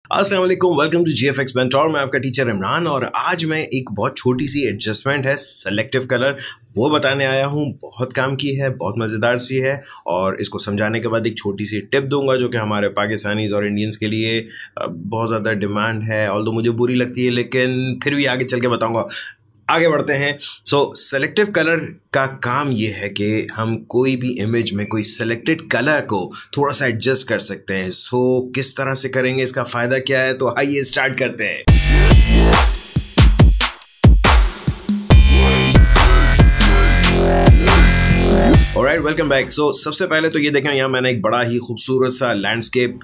अस्सलाम वालेकुम, welcome to GFX mentor. मैं आपका टीचर इमरान और आज मैं एक बहुत छोटी सी एडजस्टमेंट है सेलेक्टिव कलर वो बताने आया हूँ। बहुत काम की है, बहुत मज़ेदार सी है और इसको समझाने के बाद एक छोटी सी टिप दूंगा जो कि हमारे पाकिस्तानीज़ और इंडियंस के लिए बहुत ज़्यादा डिमांड है। ऑल्दो मुझे बुरी लगती है लेकिन फिर भी आगे चल के बताऊँगा। आगे बढ़ते हैं। सेलेक्टिव कलर का काम ये है कि हम कोई भी इमेज में कोई सेलेक्टेड कलर को थोड़ा सा एडजस्ट कर सकते हैं। किस तरह से करेंगे, इसका फ़ायदा क्या है, तो आइए स्टार्ट करते हैं। Alright, welcome back. सबसे पहले तो ये देखें, यहाँ मैंने एक बड़ा ही खूबसूरत सा लैंडस्केप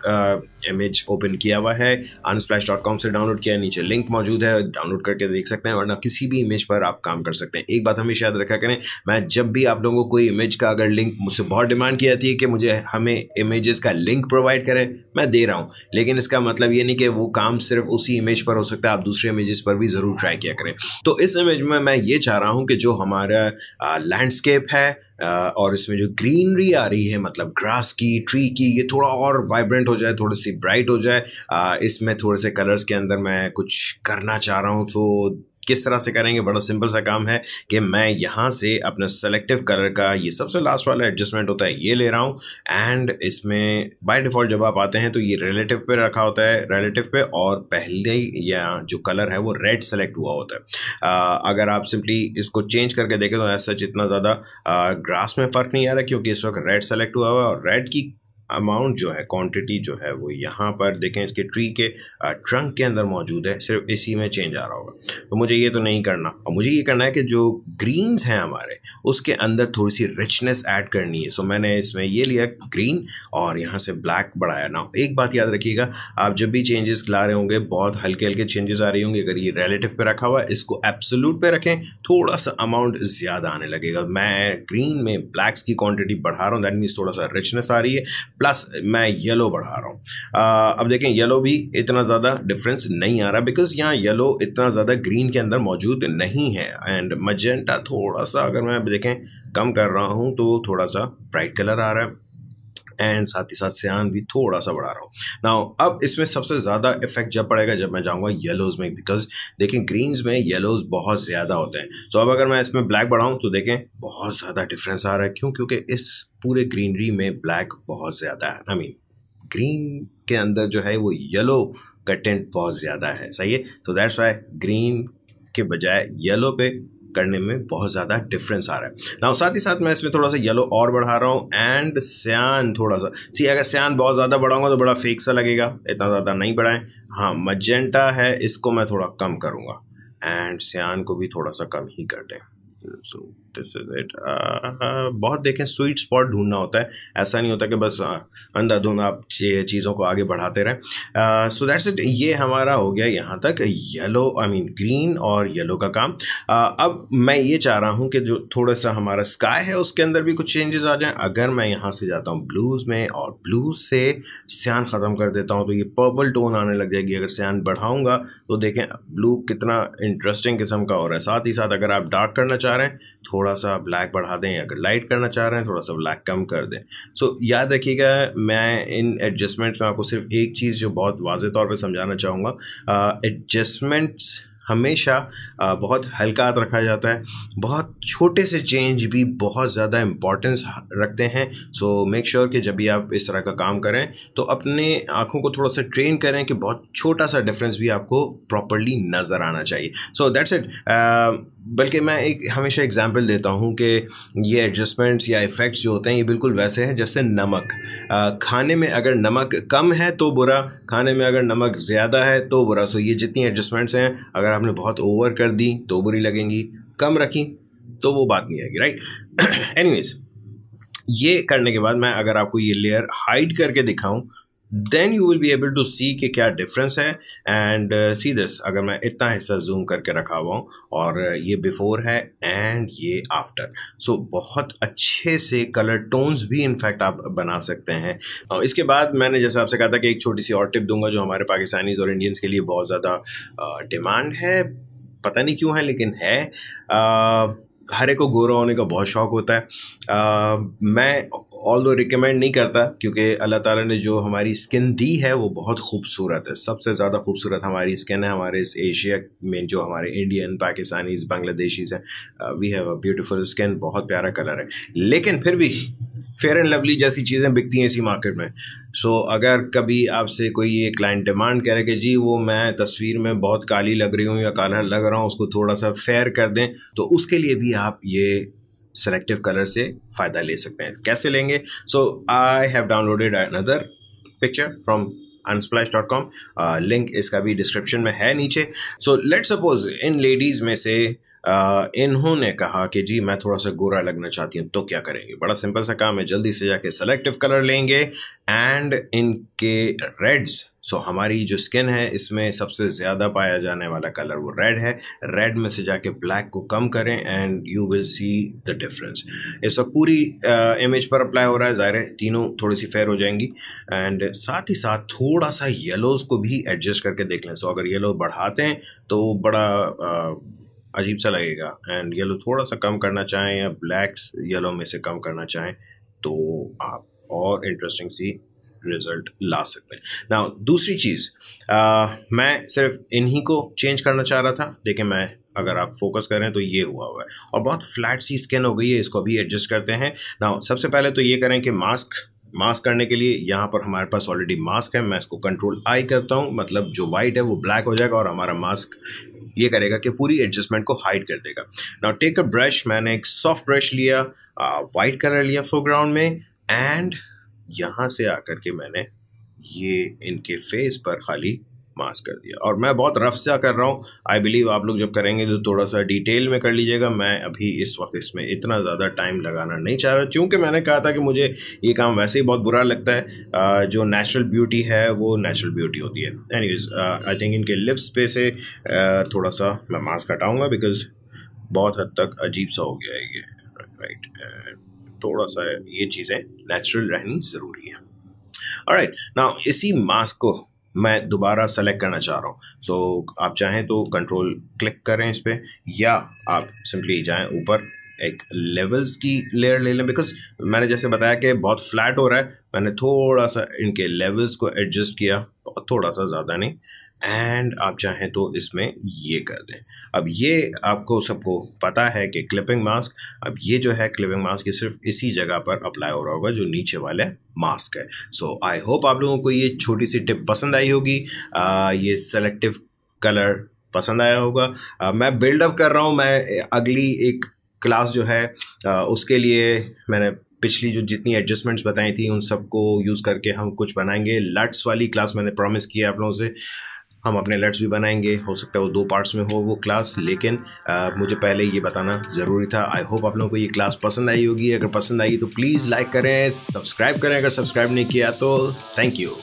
इमेज ओपन किया हुआ है। unsplash.com से डाउनलोड किया है, नीचे लिंक मौजूद है, डाउनलोड करके देख सकते हैं। वरना किसी भी इमेज पर आप काम कर सकते हैं। एक बात हमेशा याद रखा करें, मैं जब भी आप लोगों को कोई इमेज का अगर लिंक, मुझसे बहुत डिमांड की जाती है कि मुझे हमें इमेजेस का लिंक प्रोवाइड करें, मैं दे रहा हूँ, लेकिन इसका मतलब ये नहीं कि वो काम सिर्फ उसी इमेज पर हो सकता है। आप दूसरे इमेजेस पर भी ज़रूर ट्राई किया करें। तो इस इमेज में मैं ये चाह रहा हूँ कि जो हमारा लैंडस्केप है और इसमें जो ग्रीनरी आ रही है, मतलब ग्रास की, ट्री की, ये थोड़ा और वाइब्रेंट हो जाए, थोड़ी सी ब्राइट हो जाए। इसमें थोड़े से कलर्स के अंदर मैं कुछ करना चाह रहा हूँ। तो किस तरह से करेंगे, बड़ा सिंपल सा काम है कि मैं यहाँ से अपना सेलेक्टिव कलर का ये सबसे लास्ट वाला एडजस्टमेंट होता है, ये ले रहा हूँ। एंड इसमें बाय डिफ़ॉल्ट जब आप आते हैं तो ये रिलेटिव पे रखा होता है, रिलेटिव पे, और पहले या जो कलर है वो रेड सेलेक्ट हुआ होता है। अगर आप सिंपली इसको चेंज करके देखें तो ऐसा जितना ज़्यादा ग्रास में फ़र्क नहीं आ रहा, क्योंकि इस वक्त रेड सेलेक्ट हुआ हुआ है और रेड की अमाउंट जो है, क्वांटिटी जो है, वो यहाँ पर देखें इसके ट्री के ट्रंक के अंदर मौजूद है। सिर्फ इसी में चेंज आ रहा होगा। तो मुझे ये तो नहीं करना, और मुझे ये करना है कि जो ग्रीन्स हैं हमारे, उसके अंदर थोड़ी सी रिचनेस ऐड करनी है। मैंने इसमें ये लिया ग्रीन और यहाँ से ब्लैक बढ़ाया ना। एक बात याद रखिएगा, आप जब भी चेंजेस ला रहे होंगे, बहुत हल्के हल्के चेंजेस आ रही होंगे। अगर ये रिलेटिव पे रखा हुआ है, इसको एब्सोल्यूट पे रखें, थोड़ा सा अमाउंट ज़्यादा आने लगेगा। मैं ग्रीन में ब्लैक्स की क्वान्टिटी बढ़ा रहा हूँ, दैट मीन्स थोड़ा सा रिचनेस आ रही है, प्लस मैं येलो बढ़ा रहा हूँ। अब देखें, येलो भी इतना ज़्यादा डिफरेंस नहीं आ रहा, बिकॉज यहाँ येलो इतना ज़्यादा ग्रीन के अंदर मौजूद नहीं है। एंड मजेंटा थोड़ा सा, अगर मैं देखें, कम कर रहा हूँ तो थोड़ा सा ब्राइट कलर आ रहा है। एंड साथ ही साथ सियान भी थोड़ा सा बढ़ा रहा हूँ। नाउ अब इसमें सबसे ज़्यादा इफेक्ट जब पड़ेगा जब मैं जाऊँगा येलोज़ में, बिकॉज देखें ग्रीन्स में येलोज़ बहुत ज़्यादा होते हैं। अब अगर मैं इसमें ब्लैक बढ़ाऊँ तो देखें बहुत ज़्यादा डिफरेंस आ रहा है। क्यों? क्योंकि इस पूरे ग्रीनरी में ब्लैक बहुत ज़्यादा है। आई मीन ग्रीन के अंदर जो है वो येलो का टेंट बहुत ज़्यादा है। सही है। दैट्स वाई ग्रीन के बजाय येलो पे करने में बहुत ज़्यादा डिफरेंस आ रहा है। ना साथ ही साथ मैं इसमें थोड़ा सा येलो और बढ़ा रहा हूँ। एंड सियान थोड़ा सा, अगर सियान बहुत ज़्यादा बढ़ाऊंगा तो बड़ा फेक सा लगेगा, इतना ज़्यादा नहीं बढ़ाएं। हाँ, मजेंटा है, इसको मैं थोड़ा कम करूँगा एंड सियान को भी थोड़ा सा कम ही कर दें। This is it. बहुत देखें, स्वीट स्पॉट ढूंढना होता है। ऐसा नहीं होता कि बस अंधाधुंध आप चीज़ों को आगे बढ़ाते रहें। That's it. ये हमारा हो गया यहाँ तक येलो, आई मीन ग्रीन और येलो का काम। अब मैं ये चाह रहा हूँ कि जो थोड़ा सा हमारा स्काई है उसके अंदर भी कुछ चेंजेस आ जाएं। अगर मैं यहाँ से जाता हूँ ब्लूज़ में और ब्लूज़ से सियान ख़त्म कर देता हूँ तो ये पर्पल टोन आने लग जाएगी। अगर सियान बढ़ाऊँगा तो देखें ब्लू कितना इंटरेस्टिंग किस्म का हो रहा है। साथ ही साथ अगर आप डार्क करना चाह रहे हैं थोड़ा सा ब्लैक बढ़ा दें, अगर लाइट करना चाह रहे हैं थोड़ा सा ब्लैक कम कर दें। याद रखिएगा, मैं इन एडजस्टमेंट्स में आपको सिर्फ एक चीज़ जो बहुत वाज़े तौर पे समझाना चाहूँगा, एडजस्टमेंट्स हमेशा बहुत हल्का हाथ रखा जाता है। बहुत छोटे से चेंज भी बहुत ज़्यादा इम्पोर्टेंस रखते हैं। मेक श्योर कि जब भी आप इस तरह का काम करें तो अपने आँखों को थोड़ा सा ट्रेन करें कि बहुत छोटा सा डिफरेंस भी आपको प्रॉपर्ली नज़र आना चाहिए। That's it. बल्कि मैं एक हमेशा एग्जांपल देता हूँ कि ये एडजस्टमेंट्स या इफ़ेक्ट्स जो होते हैं ये बिल्कुल वैसे हैं जैसे नमक। खाने में अगर नमक कम है तो बुरा, खाने में अगर नमक ज़्यादा है तो बुरा। ये जितनी एडजस्टमेंट्स हैं, अगर आपने बहुत ओवर कर दी तो बुरी लगेंगी, कम रखी तो वो बात नहीं आएगी, राइट। एनीवेज, ये करने के बाद मैं अगर आपको ये लेयर हाइड करके दिखाऊं then you will be able to see कि क्या डिफरेंस है। एंड सी दिस, अगर मैं इतना हिस्सा जूम करके रखा हुआ हूँ और ये बिफोर है एंड ये आफ्टर, बहुत अच्छे से कलर टोन्स भी इनफैक्ट आप बना सकते हैं। और इसके बाद मैंने जैसे आपसे कहा था कि एक छोटी सी और टिप दूंगा जो हमारे पाकिस्तानीज़ और इंडियंस के लिए बहुत ज़्यादा डिमांड है, पता नहीं क्यों है लेकिन है। हर एक को गोरा होने का बहुत शौक होता है। मैं ऑल्दो रिकमेंड नहीं करता, क्योंकि अल्लाह ताला ने जो हमारी स्किन दी है वो बहुत खूबसूरत है। सबसे ज़्यादा खूबसूरत हमारी स्किन है हमारे इस एशिया में, जो हमारे इंडियन, पाकिस्तानीज, बांग्लादेशीज हैं। We have a beautiful skin, बहुत प्यारा कलर है। लेकिन फिर भी फेयर एंड लवली जैसी चीज़ें बिकती हैं इसी मार्केट में। सो अगर कभी आपसे कोई ये क्लाइंट डिमांड करे कि जी वो मैं तस्वीर में बहुत काली लग रही हूँ या काला लग रहा हूँ, उसको थोड़ा सा फेयर कर दें, तो उसके लिए भी आप ये सेलेक्टिव कलर से फ़ायदा ले सकते हैं। कैसे लेंगे? So I have downloaded another picture from unsplash.com, link इसका भी डिस्क्रिप्शन में है नीचे। सो लेट्स सपोज इन लेडीज़ में से इन्होंने कहा कि जी मैं थोड़ा सा गोरा लगना चाहती हूँ, तो क्या करेंगे? बड़ा सिंपल सा काम है, जल्दी से जाके सेलेक्टिव कलर लेंगे एंड इनके रेड्स। सो हमारी जो स्किन है इसमें सबसे ज़्यादा पाया जाने वाला कलर वो रेड है। रेड में से जाके ब्लैक को कम करें and you will see the difference. इस वक्त पूरी इमेज पर अप्लाई हो रहा है, ज़ाहिर है तीनों थोड़ी सी फेयर हो जाएंगी। एंड साथ ही साथ थोड़ा सा येलोज़ को भी एडजस्ट करके देख लें। सो अगर येलो बढ़ाते हैं तो बड़ा अजीब सा लगेगा, एंड येलो थोड़ा सा कम करना चाहें या ब्लैक्स येलो में से कम करना चाहें तो आप और इंटरेस्टिंग सी रिजल्ट ला सकते हैं। नाउ दूसरी चीज़, मैं सिर्फ इन्हीं को चेंज करना चाह रहा था, लेकिन मैं अगर आप फोकस करें तो ये हुआ है और बहुत फ्लैट सी स्किन हो गई है, इसको भी एडजस्ट करते हैं। नाउ सबसे पहले तो ये करें कि मास्क करने के लिए यहाँ पर हमारे पास ऑलरेडी मास्क है। मैं इसको कंट्रोल आई करता हूँ, मतलब जो वाइट है वो ब्लैक हो जाएगा और हमारा मास्क ये करेगा कि पूरी एडजस्टमेंट को हाइड कर देगा। नाउ टेक अ ब्रश, मैंने एक सॉफ्ट ब्रश लिया, वाइट कलर लिया फोरग्राउंड में, एंड यहाँ से आकर के मैंने ये इनके फेस पर खाली मास्क कर दिया। और मैं बहुत रफ सा कर रहा हूँ, आई बिलीव आप लोग जब करेंगे तो थोड़ा सा डिटेल में कर लीजिएगा। मैं अभी इस वक्त इसमें इतना ज़्यादा टाइम लगाना नहीं चाह रहा, क्योंकि मैंने कहा था कि मुझे ये काम वैसे ही बहुत बुरा लगता है। जो नेचुरल ब्यूटी है वो नेचुरल ब्यूटी होती है। एनीवेज आई थिंक इनके लिप्स पे से थोड़ा सा मैं मास्क हटाऊँगा, बिकॉज बहुत हद तक अजीब सा हो गया है ये, राइट। थोड़ा सा ये चीज़ें नेचुरल रहनी ज़रूरी है। ऑलराइट, नाउ इसी मास्क को मैं दोबारा सेलेक्ट करना चाह रहा हूँ। सो आप चाहें तो कंट्रोल क्लिक करें इस पर, या आप सिंपली जाएं ऊपर एक लेवल्स की लेयर ले लें, बिकॉज मैंने जैसे बताया कि बहुत फ्लैट हो रहा है। मैंने थोड़ा सा इनके लेवल्स को एडजस्ट किया, थोड़ा सा ज़्यादा नहीं, एंड आप चाहें तो इसमें ये कर दें। अब ये आपको सबको पता है कि क्लिपिंग मास्क, अब ये जो है क्लिपिंग मास्क, ये सिर्फ इसी जगह पर अप्लाई हो रहा होगा जो नीचे वाले मास्क है। सो आई होप आप लोगों को ये छोटी सी टिप पसंद आई होगी, ये सेलेक्टिव कलर पसंद आया होगा। मैं बिल्डअप कर रहा हूँ, मैं अगली एक क्लास जो है उसके लिए मैंने पिछली जो जितनी एडजस्टमेंट्स बताई थी उन सबको यूज़ करके हम कुछ बनाएंगे। लट्स वाली क्लास मैंने प्रॉमिस किया आप लोगों से, हम अपने लट्स भी बनाएंगे। हो सकता है वो 2 पार्ट्स में हो वो क्लास, लेकिन मुझे पहले ये बताना ज़रूरी था। आई होप आप लोगों को ये क्लास पसंद आई होगी। अगर पसंद आई तो प्लीज़ लाइक करें, सब्सक्राइब करें अगर सब्सक्राइब नहीं किया तो। Thank you.